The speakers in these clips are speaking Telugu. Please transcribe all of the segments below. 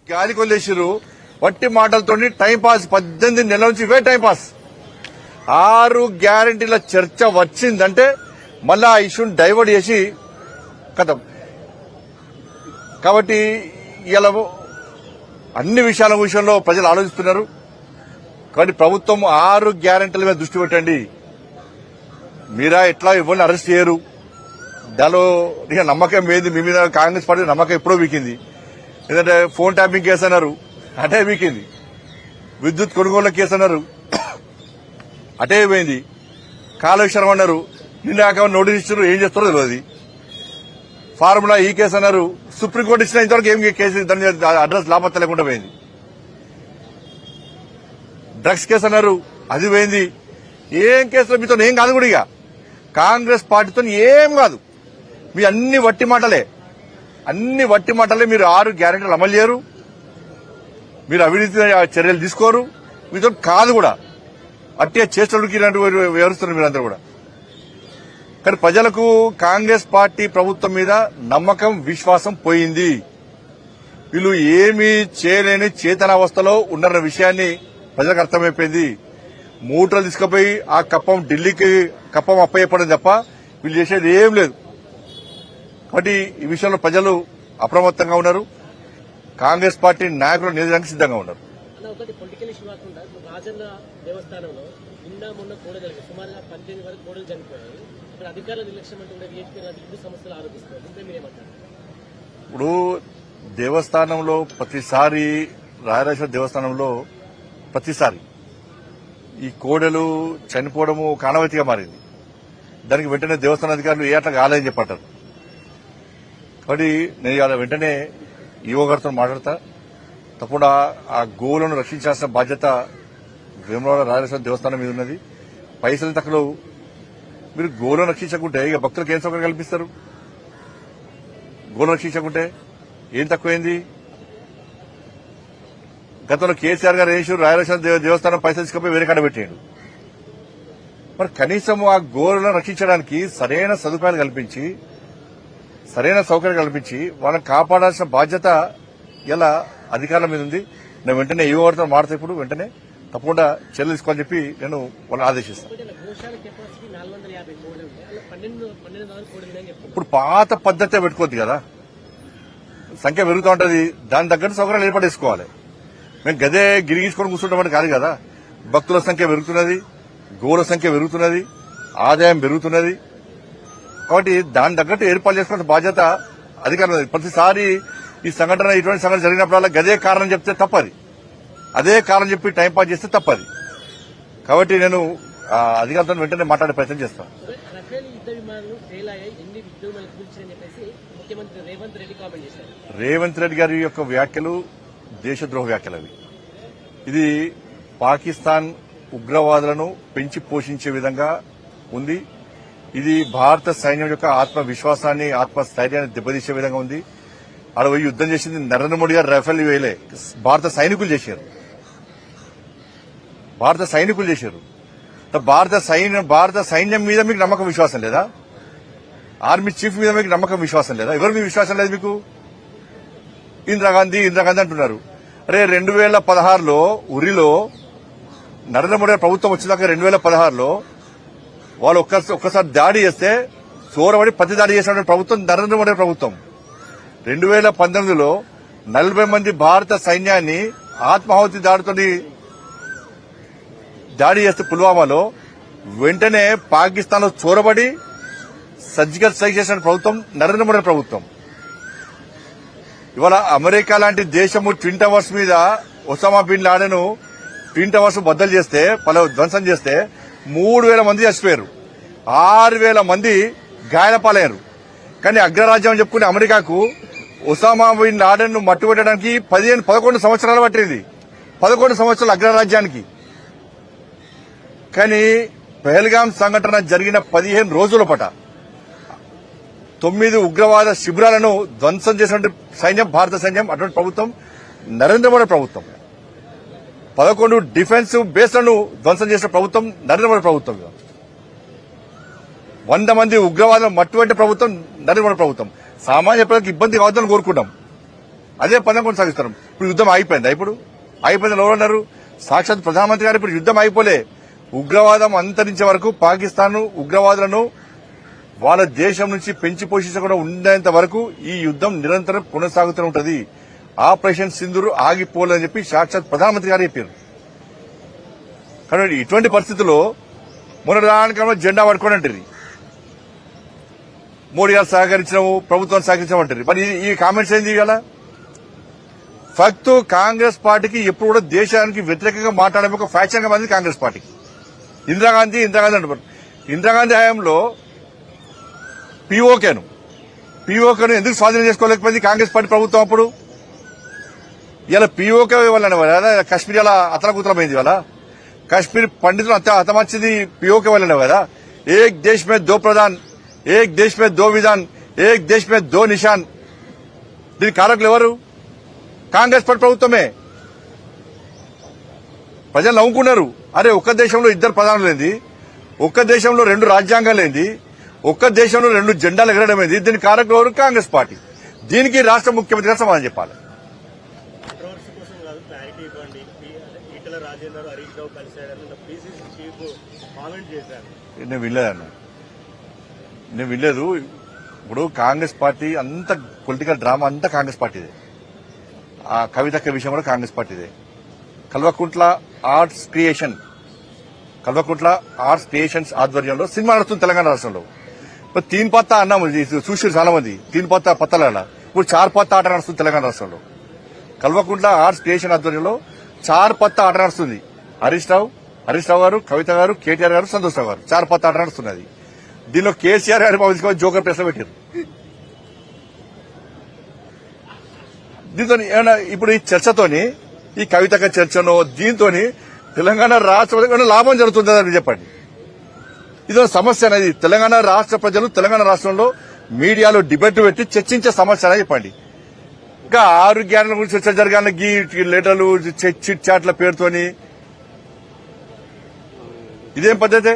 గాలి కొల్లేసిరు వట్టి మాటలతో టైం పాస్ 18 నెలల నుంచి ఇవే టైం పాస్ 6 గ్యారంటీల చర్చ వచ్చిందంటే మళ్ళా ఆ ఇష్యూని డైవర్ట్ చేసి కథం. కాబట్టి ఇలా అన్ని విషయంలో ప్రజలు ఆలోచిస్తున్నారు. కాబట్టి ప్రభుత్వం 6 గ్యారంటీల మీద దృష్టి పెట్టండి. మీరా ఎట్లా ఎవరిని అరెస్ట్ చేయరు. దానిలో నమ్మకం ఏంది మీ మీద? కాంగ్రెస్ పార్టీ నమ్మకం ఎప్పుడో వీకింది. ఎందుకంటే ఫోన్ ట్యాపింగ్ కేసు అన్నారు, అటే వీకింది. విద్యుత్ కొనుగోళ్ల కేసు అన్నారు, అటే పోయింది. కాళేశ్వరం అన్నారు, నిన్న నోటీస్ ఇచ్చారు, ఏం చేస్తారో తెలియదు. ఫార్ములా ఈ కేసు అన్నారు, సుప్రీంకోర్టు ఇచ్చిన ఇంతవరకు ఏం కేసు దాని అడ్రస్ లాభత్త లేకుండా పోయింది. డ్రగ్స్ కేసు అన్నారు, అది పోయింది. ఏం కేసులో మీతో ఏం కాదు కూడా. ఇక కాంగ్రెస్ పార్టీతో ఏం కాదు. మీ అన్ని వట్టి మాటలే. మీరు 6 గ్యారెంటీలు అమలు చేయరు, మీరు అవినీతి చర్యలు తీసుకోరు, మీతో కాదు కూడా. అట్టే చేష్టలకి వివరిస్తున్నారు మీరందరూ కూడా. కానీ ప్రజలకు కాంగ్రెస్ పార్టీ ప్రభుత్వం మీద నమ్మకం, విశ్వాసం పోయింది. వీళ్ళు ఏమీ చేయలేని చేతనావస్థలో ఉన్నారన్న విషయాన్ని ప్రజలకు అర్థమైపోయింది. మూటలు తీసుకుపోయి ఆ కప్పం ఢిల్లీకి కప్పం అప్పయ్యపడడం తప్ప వీళ్ళు చేసేది ఏం లేదు. కాబట్టి ఈ విషయంలో ప్రజలు అప్రమత్తంగా ఉన్నారు. కాంగ్రెస్ పార్టీ నాయకులు నిలదడానికి సిద్దంగా ఉన్నారు. ఇప్పుడు దేవస్థానంలో ప్రతిసారి రాయరాజేశ్వర దేవస్థానంలో ప్రతిసారి ఈ కోడలు చనిపోవడము కానవతిగా మారింది. దానికి వెంటనే దేవస్థాన అధికారులు ఏ అట్లా కాలేదని చెప్పంటారు. కాబట్టి నేను ఇలా వెంటనే ఈవో గారితో మాట్లాడతా. తప్పకుండా ఆ గోవులను రక్షించాల్సిన బాధ్యత వేములవాడ రాజేశ్వర దేవస్థానం మీద ఉన్నది. పైసలు తక్కువ మీరు గోవులను రక్షించకుంటే ఇక భక్తులకు ఏం సౌకర్యం కల్పిస్తారు? గోవులను రక్షించకుంటే ఏం తక్కువైంది? గతంలో కేసీఆర్ గారు వేసి రాయలసీమ దేవస్థానం పైసలు తీసుకుపోయి వేరే కాడ పెట్టాడు. మరి కనీసం ఆ గోవులను రక్షించడానికి సరైన సదుపాయాలు కల్పించి, సరైన సౌకర్యం కల్పించి వాళ్ళని కాపాడాల్సిన బాధ్యత ఇలా అధికారుల మీద ఉంది. నేను వెంటనే ఏ వారితో మాట్లాడితే ఇప్పుడు వెంటనే తప్పకుండా చర్యలు తీసుకోవాలని చెప్పి నేను వాళ్ళని ఆదేశిస్తాను. ఇప్పుడు పాత పద్ధతే పెట్టుకోవద్దు కదా, సంఖ్య పెరుగుతూ ఉంటుంది. దాని తగ్గట్టు సౌకర్యాలు ఏర్పడేసుకోవాలి. మేము గదే గిరిగించుకొని కూర్చుంటామని కాదు కదా. భక్తుల సంఖ్య పెరుగుతున్నది, గోవుల సంఖ్య పెరుగుతున్నది, ఆదాయం పెరుగుతున్నది. కాబట్టి దాని తగ్గట్టు ఏర్పాటు చేసుకున్న బాధ్యత అధికారులు. ప్రతిసారి ఈ సంఘటన ఇటువంటి సంఘటన జరిగినప్పుడల్లా గదే కారణం చెప్తే తప్పది, అదే కారణం చెప్పి టైంపాస్ చేస్తే తప్పది. కాబట్టి నేను అధికారులతో వెంటనే మాట్లాడే ప్రయత్నం చేస్తాను. రేవంత్ రెడ్డి గారి యొక్క వ్యాఖ్యలు దేశద్రోహ వ్యాఖ్యలు అవి. ఇది పాకిస్తాన్ ఉగ్రవాదులను పెంచి పోషించే విధంగా ఉంది. ఇది భారత సైన్యం యొక్క ఆత్మవిశ్వాసాన్ని, ఆత్మస్థైర్యాన్ని దెబ్బతీసే విధంగా ఉంది. ఆడ పోయి యుద్దం చేసింది నరేంద్ర మోడీ గారు రఫేల్ వేయలే, భారత సైనికులు చేశారు. భారత సైన్యం మీద మీకు నమ్మకం, విశ్వాసం లేదా? ఆర్మీ చీఫ్ మీద మీకు నమ్మకం, విశ్వాసం లేదా? ఎవరి మీద విశ్వాసం లేదు మీకు? ఇందిరాగాంధీ అంటున్నారు. అరే 2016లో ఉరిలో నరేంద్ర మోడీ ప్రభుత్వం వచ్చినాక 2016లో వాళ్ళు ఒక్కసారి దాడి చేస్తే చోరబడి ప్రతి దాడి చేసిన ప్రభుత్వం నరేంద్ర మోడీ ప్రభుత్వం. 2019లో 40 మంది భారత సైన్యాన్ని ఆత్మాహుతి దాడి చేస్తే పుల్వామాలో వెంటనే పాకిస్తాన్ లో చోరబడి సర్జికల్ స్ట్రైక్ చేసిన ప్రభుత్వం నరేంద్ర మోడీ ప్రభుత్వం. ఇవాళ అమెరికా లాంటి దేశము ట్విన్ టవర్స్ మీద Osama bin Laden twin towers బద్దలు చేస్తే, ధ్వంసం చేస్తే 3000 మంది చచ్చిపోయారు, 6000 మంది గాయాల పాలయ్యారు. కానీ అగ్రరాజ్యం అని చెప్పుకునే అమెరికాకు ఒసామా బిన్ లాడెన్ ను మట్టుపెట్టడానికి 11 సంవత్సరాలు పట్టింది. 11 సంవత్సరాలు అగ్రరాజ్యానికి. కానీ పహల్గాం సంఘటన జరిగిన 15 రోజుల పాట 9 ఉగ్రవాద శిబిరాలను ధ్వంసం చేసిన సైన్యం భారత సైన్యం. అటువంటి ప్రభుత్వం నరేంద్ర మోడీ ప్రభుత్వం. 11 డిఫెన్స్ బేస్లను ధ్వంసం చేసిన ప్రభుత్వం నరేంద్ర మోడీ ప్రభుత్వం. 100 మంది ఉగ్రవాదులను మట్టుబట్టే ప్రభుత్వం నరేంద్ర మోడీ ప్రభుత్వం. సామాన్య ప్రజలకు ఇబ్బంది కావద్దని కోరుకుంటాం. అదే పదం కొనసాగిస్తారు. ఇప్పుడు యుద్ధం అయిపోయిందా? ఇప్పుడు అయిపోయింది. ఎవరన్నారు? సాక్షాత్ ప్రధానమంత్రి గారు ఇప్పుడు యుద్ధం అయిపోలే. ఉగ్రవాదం అంతరించే వరకు పాకిస్తాన్ ఉగ్రవాదులను వాళ్ళ దేశం నుంచి పెంచి పోషించకుండా ఉండేంత వరకు ఈ యుద్ధం నిరంతరం కొనసాగుతూ ఉంటది. ఆపరేషన్ సింధూర్ ఆగిపోలేదని చెప్పి సాక్షాత్ ప్రధానమంత్రి గారు చెప్పారు. కానీ ఇటువంటి పరిస్థితుల్లో మొన్నటి జెండా పట్టుకొని అంటారు మోడీ గారు సహకరించడం, ప్రభుత్వం సహకరించమంటారు. మరి ఈ కామెంట్స్ ఏంది కదా? ఫక్తు కాంగ్రెస్ పార్టీకి ఎప్పుడు కూడా దేశానికి వ్యతిరేకంగా మాట్లాడే ఒక ఫ్యాక్షన్ గా మంది కాంగ్రెస్ పార్టీకి. ఇందిరాగాంధీ అంటారు. ఇందిరాగాంధీ హయాంలో పీఓకేను ఎందుకు స్వాధీనం చేసుకోలేకపోయింది కాంగ్రెస్ పార్టీ ప్రభుత్వం అప్పుడు? ఇలా పీఓకే వల్ల కదా కశ్మీర్ ఇలా అతలకుతలమైంది కదా. కశ్మీర్ పండితులు అంతా హతమర్చింది పీఓకే వల్లనే కదా. ఏక్ దేశ్ మే దో ప్రధాన్, ఏక్ దేశ్ మే దో విధాన్, ఏక్ దేశ్ మే దో నిషాన్. దీని కారకులు ఎవరు? కాంగ్రెస్ పార్టీ ప్రభుత్వమే. ప్రజలు నవ్వుకున్నారు. అరే ఒక్క దేశంలో ఇద్దరు ప్రధానులు ఏంది, ఒక్క దేశంలో రెండు రాజ్యాంగాలు ఏంది, ఒక్క దేశంలో రెండు జెండాలు ఎగరడం ఏంది? దీని కారకులు ఎవరు? కాంగ్రెస్ పార్టీ. దీనికి రాష్ట్ర ముఖ్యమంత్రి గారు సమాధానం చెప్పాలి. నేను వినలేదు. ఇప్పుడు కాంగ్రెస్ పార్టీ అంత పొలిటికల్ డ్రామా అంతా కాంగ్రెస్ పార్టీదే. ఆ కవితక్క విషయం కూడా కాంగ్రెస్ పార్టీదే. కల్వకుంట్ల ఆర్ట్స్ క్రియేషన్స్ ఆధ్వర్యంలో సినిమా నడుస్తుంది తెలంగాణ రాష్ట్రంలో. ఇప్పుడు తీన్ పత్తా అన్నాము చూసి చాలా మంది. తీన్ పత్తా పత్తల ఇప్పుడు చార్ పత్తా ఆట నడుస్తుంది తెలంగాణ రాష్ట్రంలో. కల్వకుంట్ల ఆర్ట్స్ క్రియేషన్ ఆధ్వర్యంలో చార్ పత్తా ఆట నడుస్తుంది. హరీష్ రావు గారు, కవిత గారు, కేటీఆర్ గారు, సంతోష్ రావు గారు చార్ పత్తా ఆట నడుస్తున్నది. దీనిలో కేసీఆర్ గారు జోకర్ ప్రెస్ పెట్టారు. దీంతో ఏమైనా ఇప్పుడు ఈ చర్చతోని, ఈ కవితక చర్చనో దీంతో తెలంగాణ రాష్ట్ర లాభం జరుగుతుందని చెప్పండి. ఇదో సమస్య అనేది. తెలంగాణ రాష్ట్ర ప్రజలు తెలంగాణ రాష్ట్రంలో మీడియాలో డిబేట్ పెట్టి చర్చించే సమస్య అనేది చెప్పండి. ఇంకా ఆరోగ్యాల గురించి చర్చ జరగాలి గీ లెటర్లు చిట్ చాట్ల పేరుతోని. ఇదేం పద్ధతి?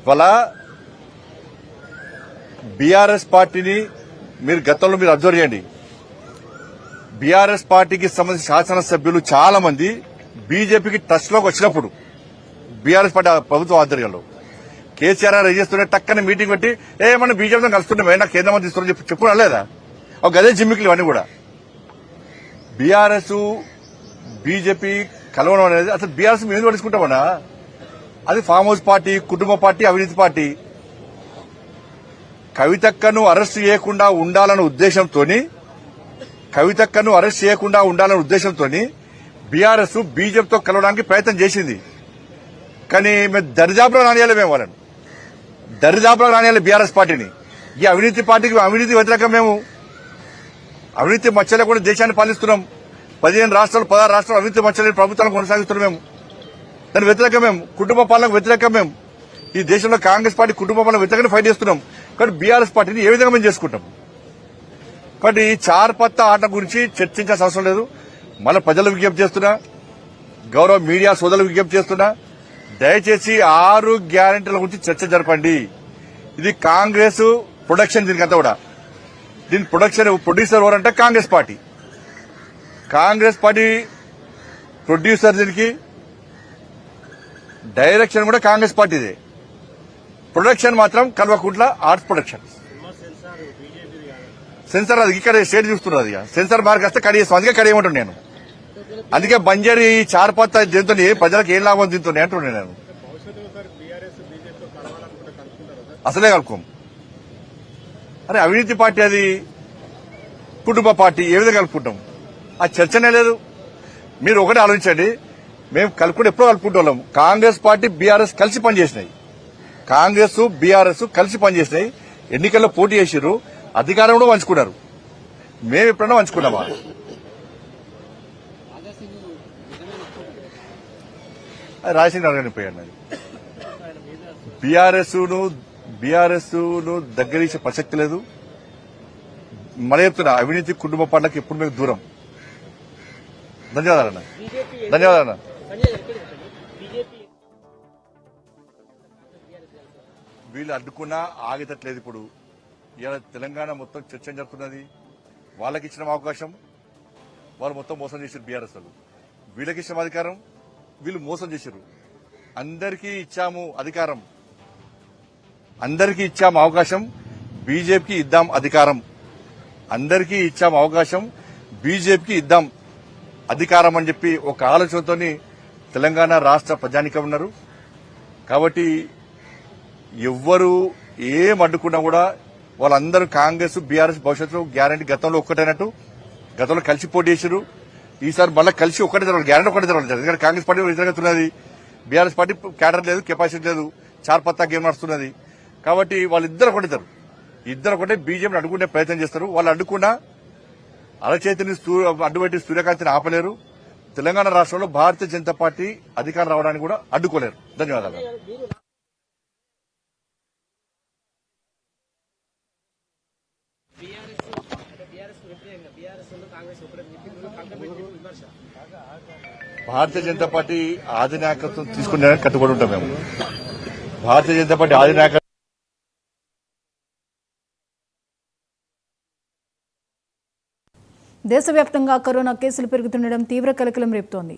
వాళ్ళ బీఆర్ఎస్ పార్టీని మీరు గతంలో మీరు అబ్జర్వ్ చేయండి. బీఆర్ఎస్ పార్టీకి సంబంధించిన శాసనసభ్యులు చాలా మంది బీజేపీకి టచ్ లోకి వచ్చినప్పుడు బీఆర్ఎస్ పార్టీ ప్రభుత్వ ఆధ్వర్యంలో కేసీఆర్ గారు చేస్తుంటే టక్కని మీటింగ్ పెట్టి మనం బీజేపీతో కలుస్తున్నామే, నాకు కేంద్ర మంత్రి ఇస్తున్నా చెప్పుకున్నా లేదా? ఒక గదే జిమ్మికులు ఇవన్నీ కూడా. బీఆర్ఎస్ బీజేపీ కలవడం అనేది అసలు బీఆర్ఎస్ మేము పట్టించుకుంటామన్నా? అది ఫామ్ హౌస్ పార్టీ, కుటుంబ పార్టీ, అవినీతి పార్టీ. కవితక్కను అరెస్ట్ చేయకుండా ఉండాలన్న ఉద్దేశంతో బీఆర్ఎస్ బీజేపీతో కలవడానికి ప్రయత్నం చేసింది. కానీ మేము దరిదాపులో రానియాలి. మేము వాళ్ళని దరిదాపులో రానియాలి బీఆర్ఎస్ పార్టీని. ఈ అవినీతి పార్టీకి అవినీతి వ్యతిరేకం. మేము అవినీతి మచ్చలే కూడా దేశాన్ని పాలిస్తున్నాం. 16 రాష్ట్రాలు అవినీతి మచ్చలేని ప్రభుత్వాలను కొనసాగిస్తున్నాం. మేము దాని వ్యతిరేకం. మేము కుటుంబ పాలనకు వ్యతిరేకం. మేము ఈ దేశంలో కాంగ్రెస్ పార్టీ కుటుంబ పాలన వ్యతిరేకంగా ఫైట్ చేస్తున్నాం. కాబట్టి బీఆర్ఎస్ పార్టీని ఏ విధంగా మేము చేసుకుంటాం? కాబట్టి ఈ చార్ పత్తా ఆట గురించి చర్చించాల్సిన అవసరం లేదు. మళ్ళీ ప్రజలకు విజ్ఞప్తి చేస్తున్నా, గౌరవ మీడియా సోదరులకు విజ్ఞప్తి చేస్తున్నా, దయచేసి 6 గ్యారెంటీల గురించి చర్చ జరపండి. ఇది కాంగ్రెస్ ప్రొడక్షన్. దీనికంతా కూడా దీని ప్రొడ్యూసర్ ఎవరంటే కాంగ్రెస్ పార్టీ ప్రొడ్యూసర్. దీనికి డైరెక్షన్ కూడా కాంగ్రెస్ పార్టీదే. ప్రొడక్షన్ మాత్రం కల్వకుంట్ల ఆర్ట్స్ ప్రొడక్షన్. సెన్సార్ అది ఇక్కడ స్టేట్ చూస్తున్నారు. అది సెన్సార్ మార్క్ వస్తే కడిగేస్తాం. అందుకే కడియమంటున్నాను నేను. అందుకే బంజారీ చార్ పత్తా దీంతో ప్రజలకు ఏం లాభం దీంతో అంటున్నాను నేను. అసలే కలుపుకోం. అరే అవినీతి పార్టీ, అది కుటుంబ పార్టీ, ఏ విధంగా కలుపుకుంటాం? ఆ చర్చనే లేదు. మీరు ఒకటే ఆలోచించండి. మేము కలుపుకుంటే ఎప్పుడో కలుపుకుంటాం. కాంగ్రెస్ పార్టీ బీఆర్ఎస్ కలిసి పనిచేసినాయి. ఎన్నికల్లో పోటీ చేసిర్రు, అధికారం కూడా పంచుకున్నారు. మేము ఎప్పుడన్నా పంచుకున్నామా? రాజశేఖర్ అడగనిపోయాను. అది బీఆర్ఎస్ ను దగ్గరీసే ప్రసక్తి లేదు. మళ్ళీ చెప్తున్నా, అవినీతి కుటుంబ పార్టీలకు ఎప్పుడు మీకు దూరం. ధన్యవాదాలన్నా. వీళ్ళు అడ్డుకున్నా ఆగేటట్లేదు. ఇప్పుడు ఇవాళ తెలంగాణ మొత్తం చర్చ జరుగుతున్నది. వాళ్ళకి ఇచ్చిన అవకాశం వాళ్ళు మొత్తం మోసం చేశారు బీఆర్ఎస్ వాళ్ళు. వీళ్ళకి ఇచ్చిన అధికారం వీళ్ళు మోసం చేశారు. అందరికీ ఇచ్చాము అధికారం, అందరికీ ఇచ్చాము అవకాశం, బీజేపీకి ఇద్దాం అధికారం. అందరికీ ఇచ్చాము అవకాశం, బీజేపీకి ఇద్దాం అధికారం అని చెప్పి ఒక ఆలోచనతో తెలంగాణ రాష్ట్ర ప్రజానికం ఉన్నారు. కాబట్టి ఎవ్వరు ఏం అడ్డుకున్నా కూడా వాళ్ళందరూ కాంగ్రెస్ బీఆర్ఎస్ భవిష్యత్తులో గ్యారంటీ గతంలో ఒక్కటైనట్టు గతంలో కలిసి పోటీ చేశారు. ఈసారి మళ్ళీ కలిసి ఒక్కటే జరగాలి, గ్యారంటీ ఒకటే జరగాలి. ఎందుకంటే కాంగ్రెస్ పార్టీ వ్యతిరేకత ఉన్నది, బీఆర్ఎస్ పార్టీ క్యాడర్ లేదు, కెపాసిటీ లేదు, చార్పత్తా గేమ్ నడుస్తున్నది. కాబట్టి వాళ్ళిద్దరు ఒకటిద్దరు, ఇద్దరు ఒకటే బీజేపీని అడ్డుకునే ప్రయత్నం చేస్తారు. వాళ్ళు అడ్డుకున్నా అరచేతిని అడ్డుపెట్టి సూర్యకాంతిని ఆపలేరు. తెలంగాణ రాష్ట్రంలో భారతీయ జనతా పార్టీ అధికారం రావడానికి కూడా అడ్డుకోలేరు. ధన్యవాదాలు. భారతీయ జనతా పార్టీ అధినాయకత్వం తీసుకునే కట్టుబడి ఉంటాం మేము. భారతీయ జనతా పార్టీ అధినాయకత్వం దేశవ్యాప్తంగా కరోనా కేసులు పెరుగుతుండడం తీవ్ర కలకలం రేపుతోంది.